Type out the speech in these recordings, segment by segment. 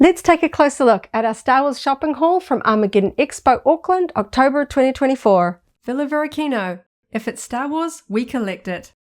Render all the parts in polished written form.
Let's take a closer look at our Star Wars shopping haul from Armageddon Expo Auckland, October 2024. Villa Varykino. If it's Star Wars, we collect it.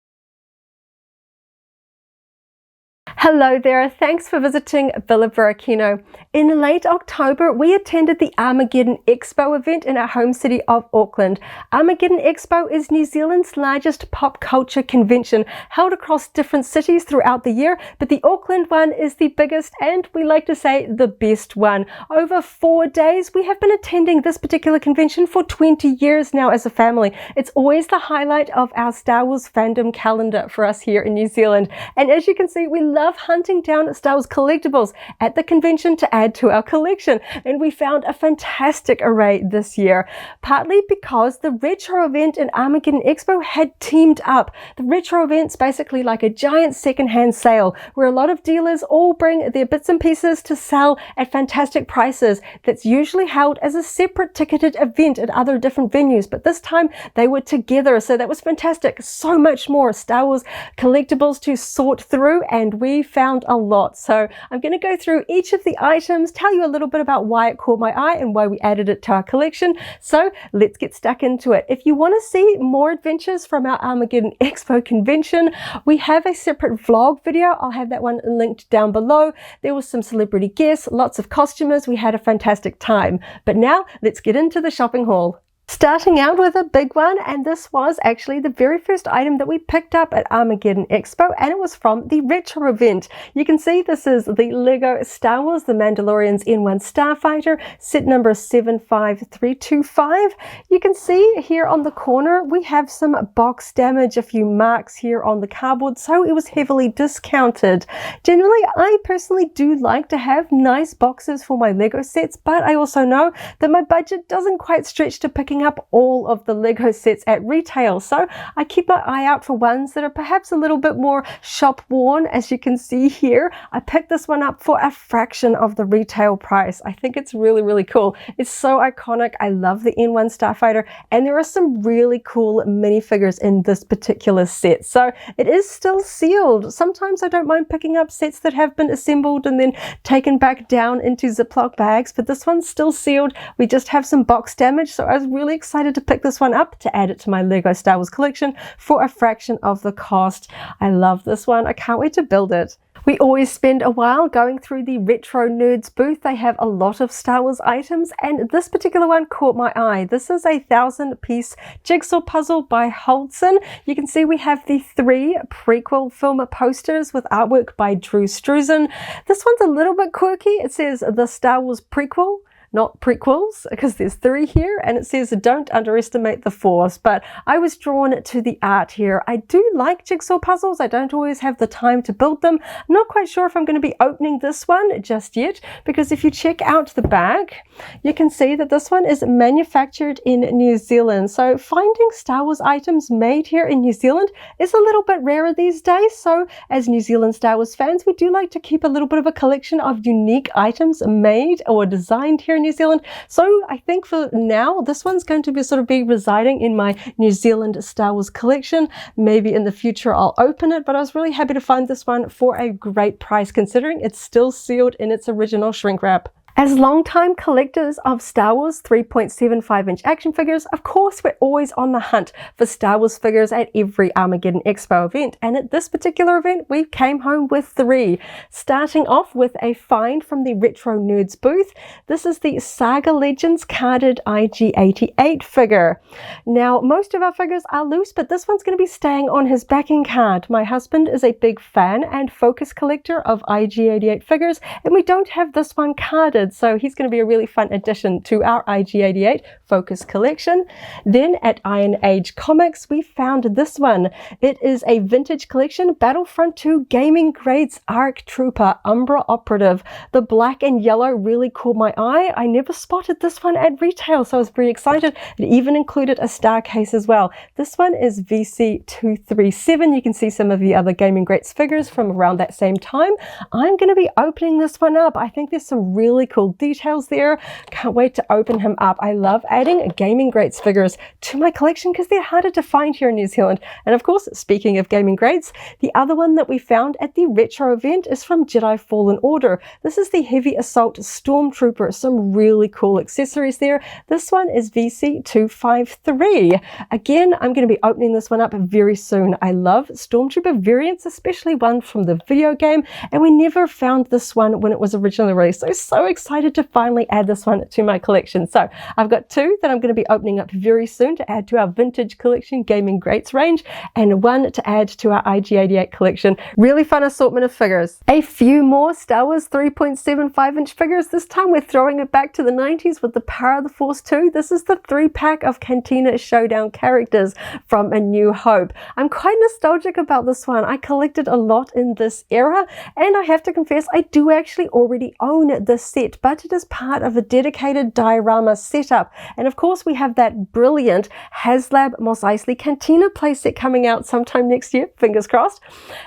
Hello there, thanks for visiting Villa Varykino. In late October, we attended the Armageddon Expo event in our home city of Auckland. Armageddon Expo is New Zealand's largest pop culture convention, held across different cities throughout the year, but the Auckland one is the biggest and, we like to say, the best one. Over 4 days, we have been attending this particular convention for 20 years now as a family. It's always the highlight of our Star Wars fandom calendar for us here in New Zealand. And as you can see, we love hunting down Star Wars collectibles at the convention to add to our collection, and we found a fantastic array this year, partly because the retro event in Armageddon Expo had teamed up. The retro event's basically like a giant secondhand sale where a lot of dealers all bring their bits and pieces to sell at fantastic prices. That's usually held as a separate ticketed event at other different venues, but this time they were together, so that was fantastic. So much more Star Wars collectibles to sort through, and we found a lot. So I'm going to go through each of the items, tell you a little bit about why it caught my eye and why we added it to our collection. So let's get stuck into it. If you want to see more adventures from our Armageddon Expo convention, we have a separate vlog video. I'll have that one linked down below. There was some celebrity guests, lots of costumers. We had a fantastic time. But now let's get into the shopping haul. Starting out with a big one, and this was actually the very first item that we picked up at Armageddon Expo, and it was from the retro event. You can see this is the Lego Star Wars The Mandalorian's N1 Starfighter, set number 75325. You can see here on the corner we have some box damage, a few marks here on the cardboard, so it was heavily discounted. Generally, I personally do like to have nice boxes for my Lego sets, but I also know that my budget doesn't quite stretch to picking up all of the Lego sets at retail, so I keep my eye out for ones that are perhaps a little bit more shop worn. As you can see here, I picked this one up for a fraction of the retail price. I think it's really cool. It's so iconic. I love the N1 Starfighter, and there are some really cool minifigures in this particular set. So it is still sealed. Sometimes I don't mind picking up sets that have been assembled and then taken back down into Ziploc bags, but this one's still sealed. We just have some box damage, so I was really excited to pick this one up to add it to my Lego Star Wars collection for a fraction of the cost. I love this one. I can't wait to build it. We always spend a while going through the Retro Nerds booth. They have a lot of Star Wars items, and this particular one caught my eye. This is a 1,000-piece jigsaw puzzle by Holtzen. You can see we have the 3 prequel film posters with artwork by Drew Struzan. This one's a little bit quirky. It says the Star Wars prequel, not prequels, because there's 3 here, and it says don't underestimate the Force, but I was drawn to the art here. I do like jigsaw puzzles. I don't always have the time to build them. I'm not quite sure if I'm going to be opening this one just yet, because if you check out the back, you can see that this one is manufactured in New Zealand. So finding Star Wars items made here in New Zealand is a little bit rarer these days. So as New Zealand Star Wars fans, we do like to keep a little bit of a collection of unique items made or designed here in New Zealand. So I think for now, this one's going to be residing in my New Zealand Star Wars collection. Maybe in the future I'll open it, but I was really happy to find this one for a great price considering it's still sealed in its original shrink wrap. As longtime collectors of Star Wars 3.75-inch action figures, of course we're always on the hunt for Star Wars figures at every Armageddon Expo event, and at this particular event we came home with 3. Starting off with a find from the Retro Nerds booth. This is the Saga Legends carded IG-88 figure. Now most of our figures are loose, but this one's going to be staying on his backing card. My husband is a big fan and focus collector of IG-88 figures, and we don't have this one carded, so he's going to be a really fun addition to our IG-88 focus collection. Then at Iron Age Comics, we found this one. It is a vintage collection, Battlefront 2 Gaming Grades ARC Trooper Umbra Operative. The black and yellow really caught my eye. I never spotted this one at retail, so I was very excited. It even included a star case as well. This one is VC237. You can see some of the other Gaming Grades figures from around that same time. I'm going to be opening this one up. I think there's some really cool cool details there. Can't wait to open him up. I love adding gaming greats figures to my collection because they're harder to find here in New Zealand. And of course, speaking of gaming greats, the other one that we found at the retro event is from Jedi Fallen Order. This is the Heavy Assault Stormtrooper. Some really cool accessories there. This one is VC253. Again, I'm going to be opening this one up very soon. I love Stormtrooper variants, especially one from the video game, and we never found this one when it was originally released. So excited to finally add this one to my collection. So I've got two that I'm going to be opening up very soon to add to our vintage collection gaming greats range, and one to add to our IG88 collection. Really fun assortment of figures. A few more Star Wars 3.75-inch figures. This time we're throwing it back to the 90s with the Power of the Force 2. This is the 3-pack of Cantina Showdown characters from A New Hope. I'm quite nostalgic about this one. I collected a lot in this era, and I have to confess I do actually already own this set, but it is part of a dedicated diorama setup. And of course we have that brilliant HasLab Mos Eisley Cantina playset coming out sometime next year, fingers crossed.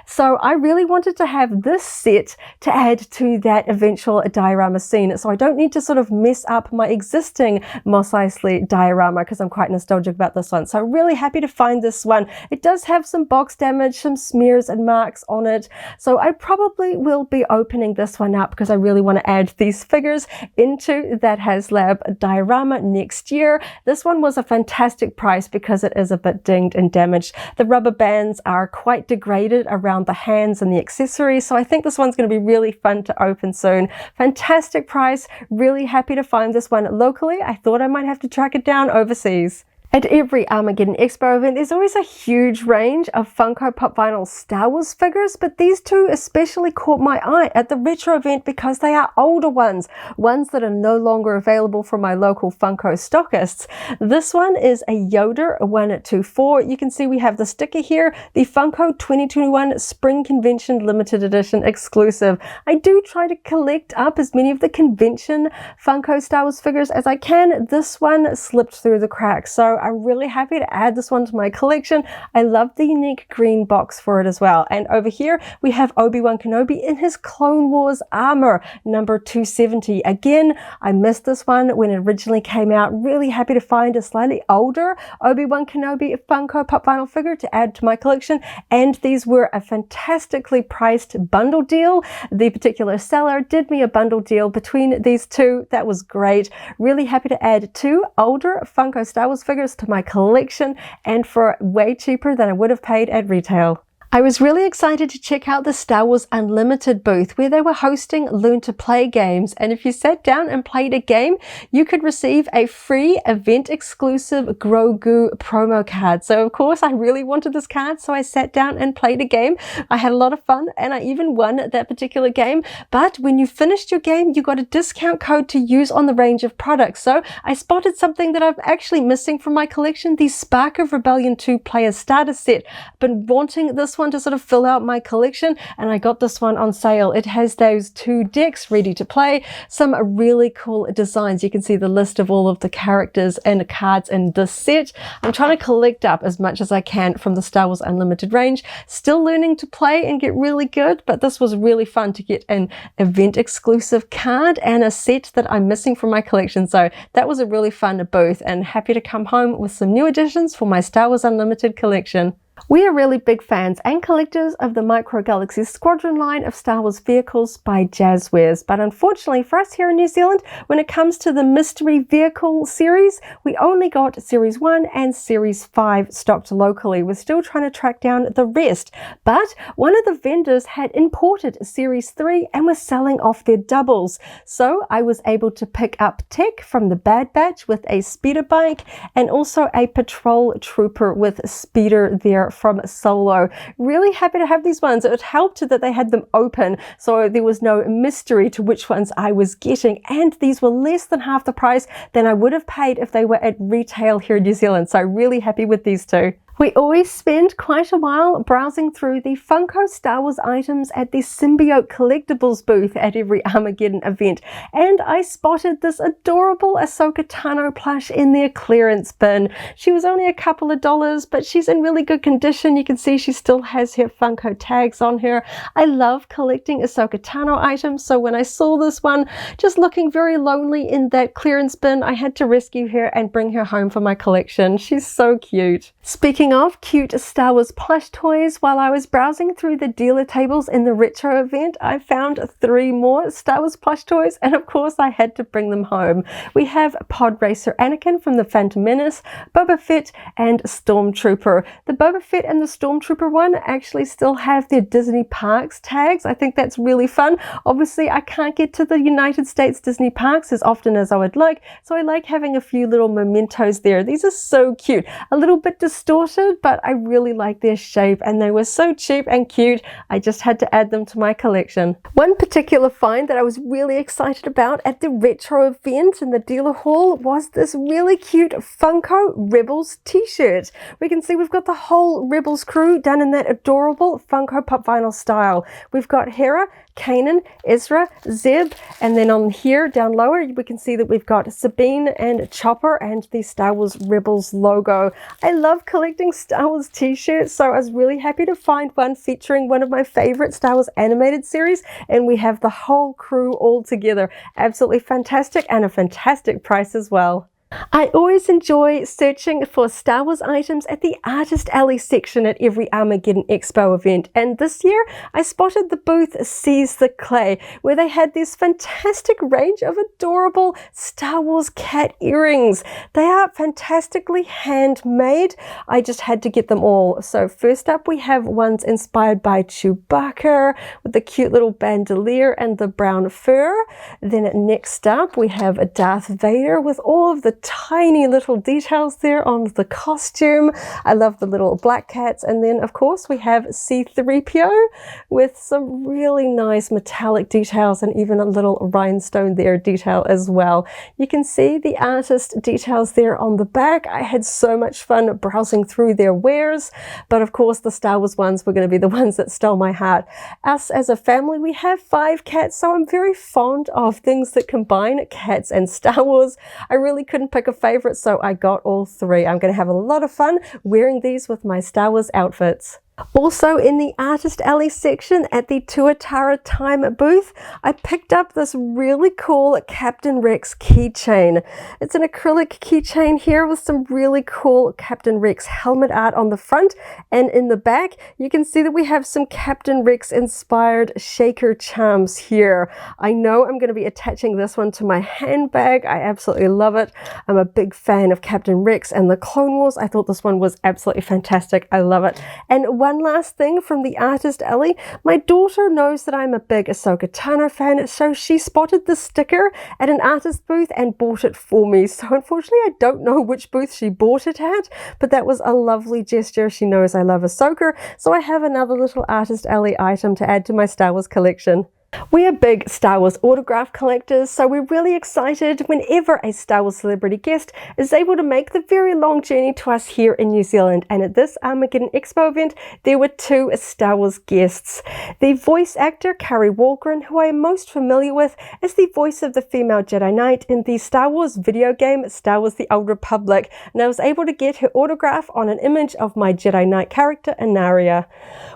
So I really wanted to have this set to add to that eventual diorama scene, so I don't need to sort of mess up my existing Mos Eisley diorama because I'm quite nostalgic about this one. So I'm really happy to find this one. It does have some box damage, some smears and marks on it, so I probably will be opening this one up because I really want to add these figures into that HasLab diorama next year. This one was a fantastic price because it is a bit dinged and damaged. The rubber bands are quite degraded around the hands and the accessories, so I think this one's going to be really fun to open soon. Fantastic price. Really happy to find this one locally. I thought I might have to track it down overseas. At every Armageddon Expo event, there's always a huge range of Funko Pop Vinyl Star Wars figures, but these two especially caught my eye at the retro event because they are older ones that are no longer available from my local Funko stockists. This one is a Yoda 124. You can see we have the sticker here, the Funko 2021 Spring Convention Limited Edition exclusive. I do try to collect up as many of the convention Funko Star Wars figures as I can. This one slipped through the cracks, so I'm really happy to add this one to my collection. I love the unique green box for it as well. And over here we have Obi-Wan Kenobi in his Clone Wars armor, number 270. Again, I missed this one when it originally came out. Really happy to find a slightly older Obi-Wan Kenobi Funko Pop Vinyl figure to add to my collection. And these were a fantastically priced bundle deal. The particular seller did me a bundle deal between these two. That was great. Really happy to add two older Funko Star Wars figures to my collection, and for way cheaper than I would have paid at retail. I was really excited to check out the Star Wars Unlimited booth where they were hosting Learn to Play games, and if you sat down and played a game, you could receive a free event exclusive Grogu promo card. So of course I really wanted this card, so I sat down and played a game. I had a lot of fun and I even won that particular game, but when you finished your game you got a discount code to use on the range of products. So I spotted something that I'm actually missing from my collection, the Spark of Rebellion 2 player starter set. I've been wanting this one to sort of fill out my collection, and I got this one on sale. It has those two decks ready to play, some really cool designs. You can see the list of all of the characters and cards in this set. I'm trying to collect up as much as I can from the Star Wars Unlimited range. Still learning to play and get really good, but this was really fun to get an event exclusive card and a set that I'm missing from my collection. So that was a really fun booth, and happy to come home with some new additions for my Star Wars Unlimited collection. We are really big fans and collectors of the Micro Galaxies Squadron line of Star Wars vehicles by Jazzwares, but unfortunately for us here in New Zealand, when it comes to the mystery vehicle series, we only got Series 1 and Series 5 stocked locally. We're still trying to track down the rest, but one of the vendors had imported Series 3 and was selling off their doubles. So I was able to pick up Tech from the Bad Batch with a speeder bike, and also a patrol trooper with speeder there from Solo. Really happy to have these ones. It helped that they had them open, so there was no mystery to which ones I was getting, and these were less than half the price than I would have paid if they were at retail here in New Zealand. So really happy with these two. We always spend quite a while browsing through the Funko Star Wars items at the Symbiote Collectibles booth at every Armageddon event, and I spotted this adorable Ahsoka Tano plush in their clearance bin. She was only a couple of dollars, but she's in really good condition. You can see she still has her Funko tags on her. I love collecting Ahsoka Tano items, so when I saw this one just looking very lonely in that clearance bin, I had to rescue her and bring her home for my collection. She's so cute. Speaking of cute Star Wars plush toys, while I was browsing through the dealer tables in the retro event, I found 3 more Star Wars plush toys, and of course I had to bring them home. We have Pod Racer Anakin from the Phantom Menace, Boba Fett, and Stormtrooper. The Boba Fett and the Stormtrooper one actually still have their Disney Parks tags. I think that's really fun. Obviously I can't get to the United States Disney Parks as often as I would like, so I like having a few little mementos there. These are so cute. A little bit distorted, but I really like their shape, and they were so cheap and cute. I just had to add them to my collection. One particular find that I was really excited about at the retro event in the dealer hall was this really cute Funko Rebels t-shirt. We can see we've got the whole Rebels crew done in that adorable Funko Pop vinyl style. We've got Hera, Kanan, Ezra, Zeb, and then on here down lower we can see that we've got Sabine and Chopper and the Star Wars Rebels logo. I love collecting Star Wars t-shirts, so I was really happy to find one featuring one of my favorite Star Wars animated series, and we have the whole crew all together. Absolutely fantastic, and a fantastic price as well. I always enjoy searching for Star Wars items at the Artist Alley section at every Armageddon Expo event, and this year I spotted the booth Seize the Clay, where they had this fantastic range of adorable Star Wars cat earrings. They are fantastically handmade. I just had to get them all. So first up we have ones inspired by Chewbacca with the cute little bandolier and the brown fur. Then next up we have a Darth Vader with all of the tiny little details there on the costume. I love the little black cats. And then of course we have C-3PO with some really nice metallic details and even a little rhinestone there detail as well. You can see the artist details there on the back. I had so much fun browsing through their wares, but of course the Star Wars ones were going to be the ones that stole my heart. Us as a family, we have 5 cats, so I'm very fond of things that combine cats and Star Wars. I really couldn't pick a favorite, so I got all 3. I'm going to have a lot of fun wearing these with my Star Wars outfits. Also in the Artist Alley section at the Tuatara Time booth, I picked up this really cool Captain Rex keychain. It's an acrylic keychain here with some really cool Captain Rex helmet art on the front, and in the back you can see that we have some Captain Rex inspired shaker charms here. I know I'm going to be attaching this one to my handbag. I absolutely love it. I'm a big fan of Captain Rex and the Clone Wars. I thought this one was absolutely fantastic. I love it. And one last thing from the Artist Alley, my daughter knows that I'm a big Ahsoka Tano fan, so she spotted the sticker at an artist booth and bought it for me. So unfortunately I don't know which booth she bought it at, but that was a lovely gesture. She knows I love Ahsoka, so I have another little Artist Alley item to add to my Star Wars collection. We are big Star Wars autograph collectors, so we're really excited whenever a Star Wars celebrity guest is able to make the very long journey to us here in New Zealand. And at this Armageddon Expo event, there were 2 Star Wars guests. The voice actor Kari Walgren, who I am most familiar with as the voice of the female Jedi Knight in the Star Wars video game Star Wars The Old Republic, and I was able to get her autograph on an image of my Jedi Knight character Inaria.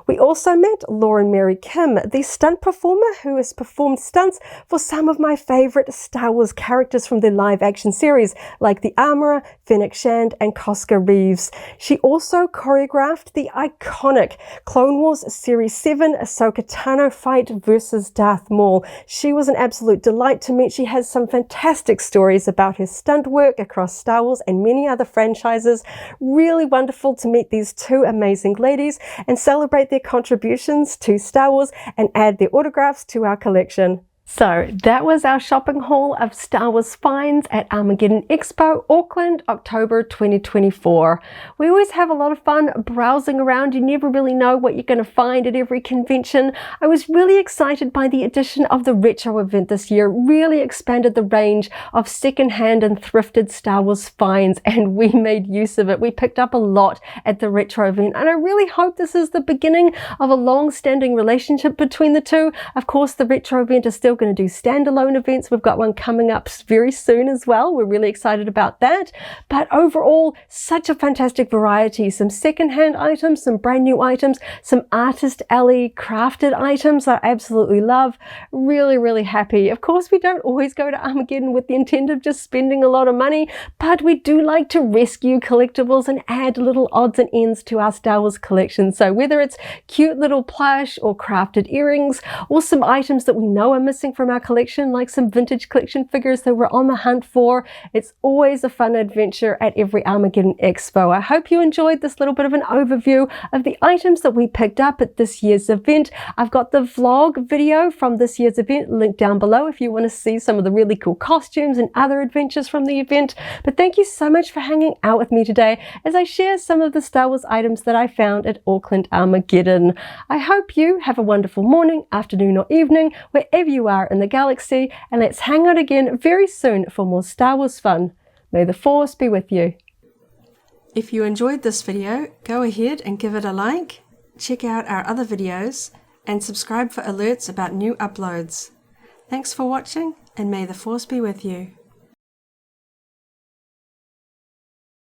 We also met Lauren Mary Kim, the stunt performer who has performed stunts for some of my favorite Star Wars characters from the live action series, like the Armorer, Fennec Shand, and Cosca Reeves. She also choreographed the iconic Clone Wars Series 7 Ahsoka Tano fight versus Darth Maul. She was an absolute delight to meet. She has some fantastic stories about her stunt work across Star Wars and many other franchises. Really wonderful to meet these 2 amazing ladies and celebrate their contributions to Star Wars and add their autographs to our collection. So that was our shopping haul of Star Wars finds at Armageddon Expo, Auckland, October 2024. We always have a lot of fun browsing around. You never really know what you're going to find at every convention. I was really excited by the addition of the retro event this year. Really expanded the range of secondhand and thrifted Star Wars finds, and we made use of it. We picked up a lot at the retro event, and I really hope this is the beginning of a long-standing relationship between the two. Of course, the retro event is still going to do standalone events. We've got one coming up very soon as well. We're really excited about that. But overall, such a fantastic variety. Some secondhand items, some brand new items, some artist alley crafted items I absolutely love. Really, really happy. Of course, we don't always go to Armageddon with the intent of just spending a lot of money, but we do like to rescue collectibles and add little odds and ends to our Star Wars collection. So whether it's cute little plush or crafted earrings, or some items that we know are missing from our collection, like some vintage collection figures that we're on the hunt for, it's always a fun adventure at every Armageddon Expo. I hope you enjoyed this little bit of an overview of the items that we picked up at this year's event. I've got the vlog video from this year's event linked down below if you want to see some of the really cool costumes and other adventures from the event. But thank you so much for hanging out with me today as I share some of the Star Wars items that I found at Auckland Armageddon. I hope you have a wonderful morning, afternoon or evening, wherever you are in the galaxy, and let's hang out again very soon for more Star Wars fun. May the Force be with you. If you enjoyed this video, go ahead and give it a like, check out our other videos, and subscribe for alerts about new uploads. Thanks for watching, and may the Force be with you.